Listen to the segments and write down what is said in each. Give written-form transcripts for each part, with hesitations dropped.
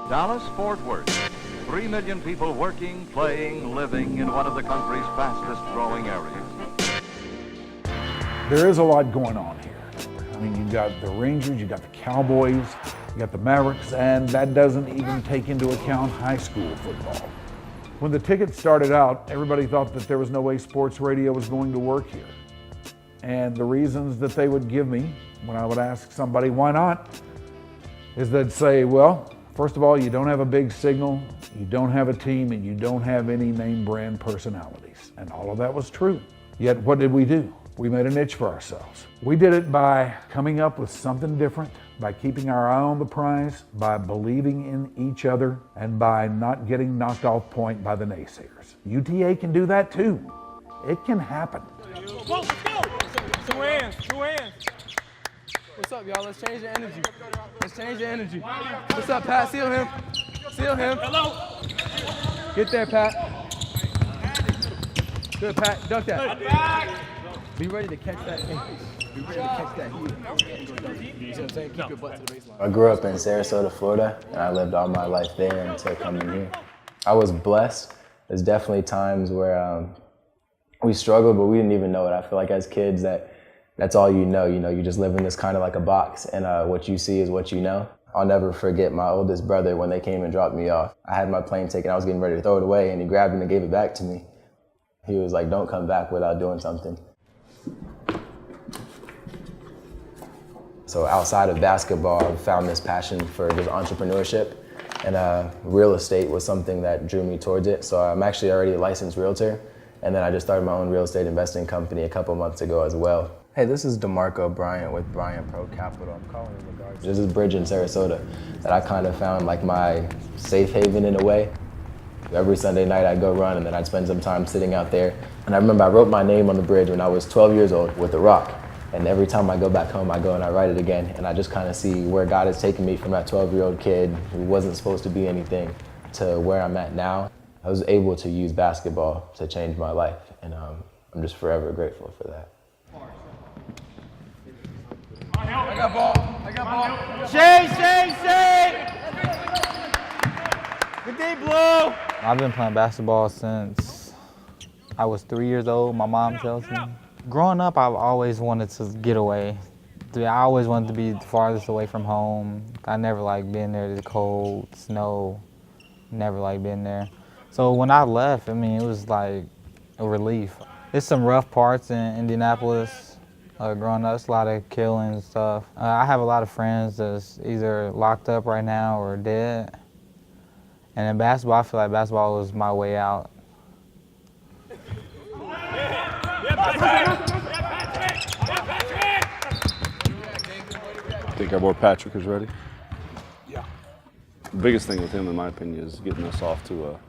Dallas-Fort Worth. 3 million people working, playing, living in one of the country's fastest growing areas. There is a lot going on here. I mean, you got the Rangers, you got the Cowboys, you got the Mavericks, and that doesn't even take into account high school football. When the tickets started out, everybody thought that there was no way sports radio was going to work here. And the reasons that they would give me when I would ask somebody why not is they'd say, well, first of all, you don't have a big signal, you don't have a team, and you don't have any name brand personalities. And all of that was true. Yet what did we do? We made a niche for ourselves. We did it by coming up with something different, by keeping our eye on the prize, by believing in each other, and by not getting knocked off point by the naysayers. UTA can do that too. It can happen. Go, let's go! Two hands, two hands. What's up, y'all? Let's change the energy. Let's change the energy. What's up, Pat? Seal him. Seal him. Hello. Get there, Pat. Good, Pat. Duck that. Be ready to catch that heat. Be ready to catch that heat. You know what I'm saying? Keep your butt to the baseline. I grew up in Sarasota, Florida, and I lived all my life there until coming here. I was blessed. There's definitely times where we struggled, but we didn't even know it. I feel like as kids that's all you know. You know, you just live in this kind of like a box, and what you see is what you know. I'll never forget my oldest brother when they came and dropped me off. I had my plane ticket, I was getting ready to throw it away, and he grabbed it and gave it back to me. He was like, don't come back without doing something. So outside of basketball, I found this passion for just entrepreneurship, and real estate was something that drew me towards it. So I'm actually already a licensed realtor, and then I just started my own real estate investing company a couple months ago as well. Hey, this is DeMarco Bryant with Bryant Pro Capital. I'm calling in regards to this bridge in Sarasota that I kind of found like my safe haven in a way. Every Sunday night I'd go run, and then I'd spend some time sitting out there. And I remember I wrote my name on the bridge when I was 12 years old with a rock. And every time I go back home, I go and I write it again. And I just kind of see where God has taken me from that 12-year-old kid who wasn't supposed to be anything to where I'm at now. I was able to use basketball to change my life. And I'm just forever grateful for that. I got ball. I got ball. Shay, Shay, Shay! Good day, Blue. I've been playing basketball since I was 3 years old. My mom tells me. Growing up, I've always wanted to get away. I always wanted to be the farthest away from home. I never liked being there, the cold, snow, never liked being there. So when I left, I mean, it was like a relief. There's some rough parts in Indianapolis growing up. It's a lot of killing and stuff. I have a lot of friends that's either locked up right now or dead. And in basketball, I feel like basketball was my way out. I think our boy Patrick is ready. Yeah. The biggest thing with him, in my opinion, is getting us off to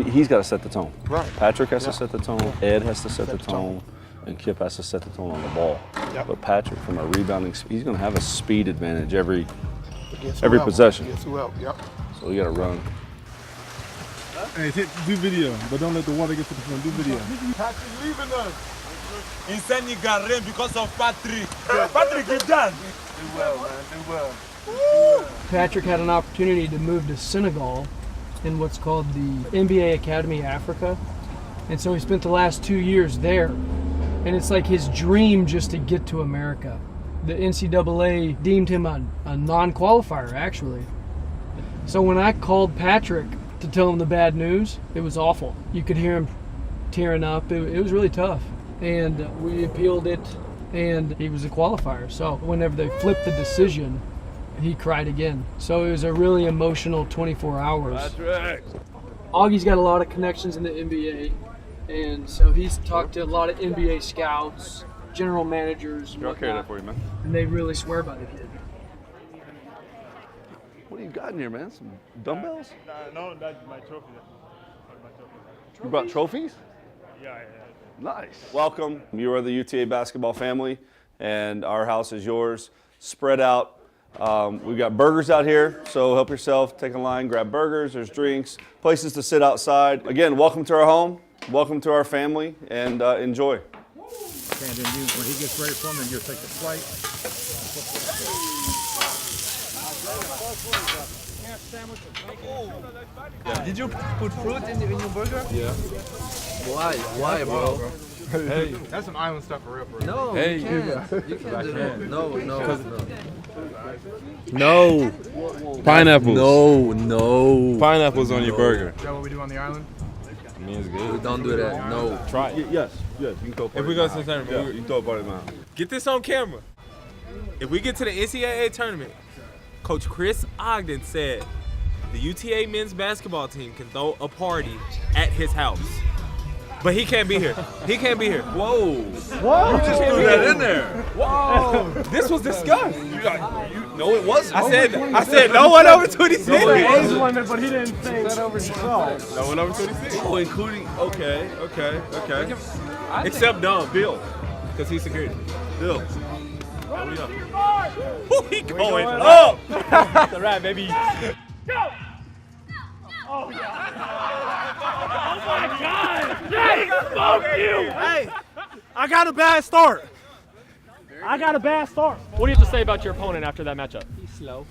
he's got to set the tone. Right. Patrick has to set the tone, Ed has to set the tone, and Kip has to set the tone on the ball. Yep. But Patrick, from a rebounding, he's going to have a speed advantage every possession. Yep. So you got to run. Hey, do video, but don't let the water get to the front. Do video. Patrick leaving us. In Senegal, rain because of Patrick. Patrick, get done. Do well, man. Do well. Patrick had an opportunity to move to Senegal in what's called the NBA Academy Africa. And so he spent the last 2 years there. And it's like his dream just to get to America. The NCAA deemed him a non-qualifier, actually. So when I called Patrick to tell him the bad news, it was awful. You could hear him tearing up. It was really tough. And we appealed it, and he was a qualifier. So whenever they flipped the decision, he cried again. So it was a really emotional 24 hours. Patrick! Augie's got a lot of connections in the NBA, and so he's talked to a lot of NBA scouts, general managers, and I'll carry that for you, man. and they really swear by the kid. What do you got in here, man? Some dumbbells? No, that's my trophy. You brought trophies? Yeah. Nice. Welcome. You are the UTA basketball family, and our house is yours. Spread out. We've got burgers out here, so help yourself. Take a line, grab burgers. There's drinks, places to sit outside. Again, welcome to our home. Welcome to our family, and enjoy. And then when he gets ready for him, then you'll take the flight. Did you put fruit in your burger? Yeah. Why, bro? Hey, that's some island stuff for real. No, hey, you can't. You can't do that. No. No. Pineapples. No. Pineapples on your burger. Is that what we do on the island? I mean, it's good. We don't do that. No. Try it. Yes, you can throw a party. If we go to the tournament, Yeah, you can throw a party in mine. Get this on camera. If we get to the NCAA tournament, Coach Chris Ogden said the UTA men's basketball team can throw a party at his house. But he can't be here. He can't be here. Whoa. You just threw that in there. Whoa. This was discussed. No, it wasn't. I said no one over 26. But he didn't think that over 12. No one over 26. Oh, including, okay. Except Dumb, Bill, because he's security. Bill. Who he going up? That's a wrap, baby. Hey, I got a bad start. What do you have to say about your opponent after that matchup? He's slow.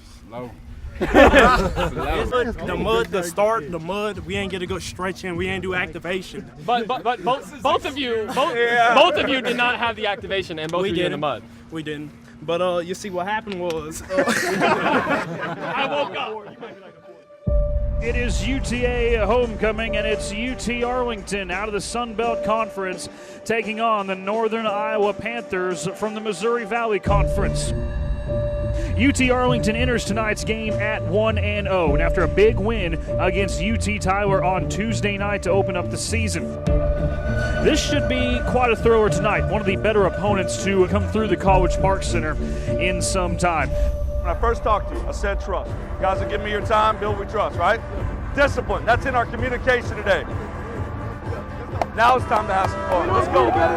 The mud. We ain't get a good stretch in. We ain't do activation. But both of you did not have the activation, and both of you in the mud. We didn't. But you see what happened was. I woke up. It is UTA homecoming, and it's UT Arlington out of the Sun Belt Conference taking on the Northern Iowa Panthers from the Missouri Valley Conference. UT Arlington enters tonight's game at 1-0, and after a big win against UT Tyler on Tuesday night to open up the season. This should be quite a thrower tonight, one of the better opponents to come through the College Park Center in some time. When I first talked to you, I said trust. You guys are giving me your time, build we trust, right? Discipline, that's in our communication today. Now it's time to have some fun. Let's go, man.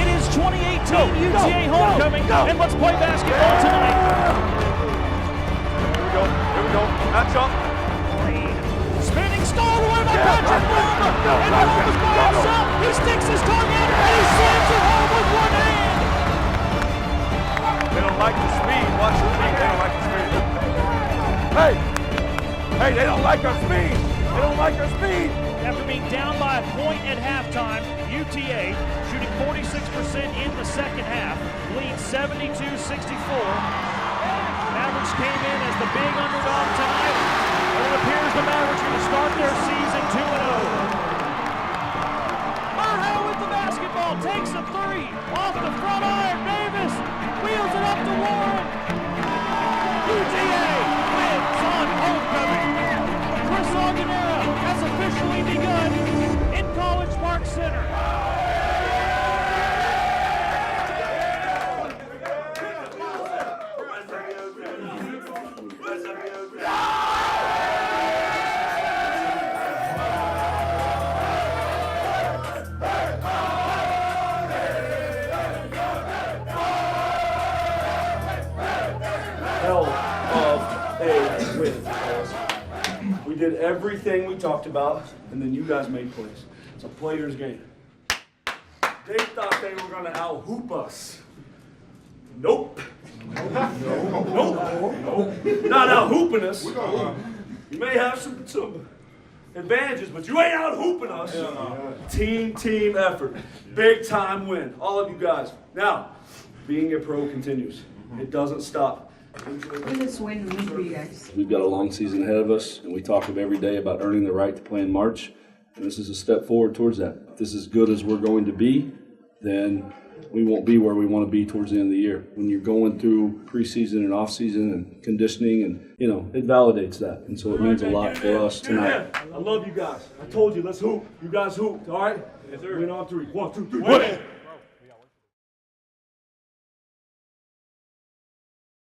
It is 2018 UTA homecoming, and let's play basketball tonight. Here we go. Match up. Spinning, stalled away by Patrick Wilmer, and Holmes by himself. He sticks his tongue out, and he slams it home with one hand. They don't like the speed. Watch the speed. They don't like the speed. Hey, they don't like our speed. They don't like our speed. After being down by a point at halftime, UTA shooting 46% in the second half, lead 72-64. Mavericks came in as the big underdog tonight, but it appears the Mavericks are going to start their season 2-0. Murhale with the basketball, takes a three, off the front iron, Davis wheels it up to Warren. UTA wins on homecoming. Chris Ogden era has officially begun in College Park Center. We did everything we talked about, and then you guys made plays. It's a player's game. They thought they were going to out-hoop us. Nope. Nope. Not out-hooping us. You may have some advantages, but you ain't out-hooping us. Team effort. Big time win. All of you guys. Now, being a pro continues. It doesn't stop. What does this win mean for you guys? We've got a long season ahead of us, and we talk every day about earning the right to play in March, and this is a step forward towards that. If this is as good as we're going to be, then we won't be where we want to be towards the end of the year. When you're going through preseason and off-season and conditioning, and it validates that, and so it means a lot for us tonight. I love you guys. I told you, let's hoop. You guys hooped, all right? Yes, sir. Win on three. 1, 2, 3. Win.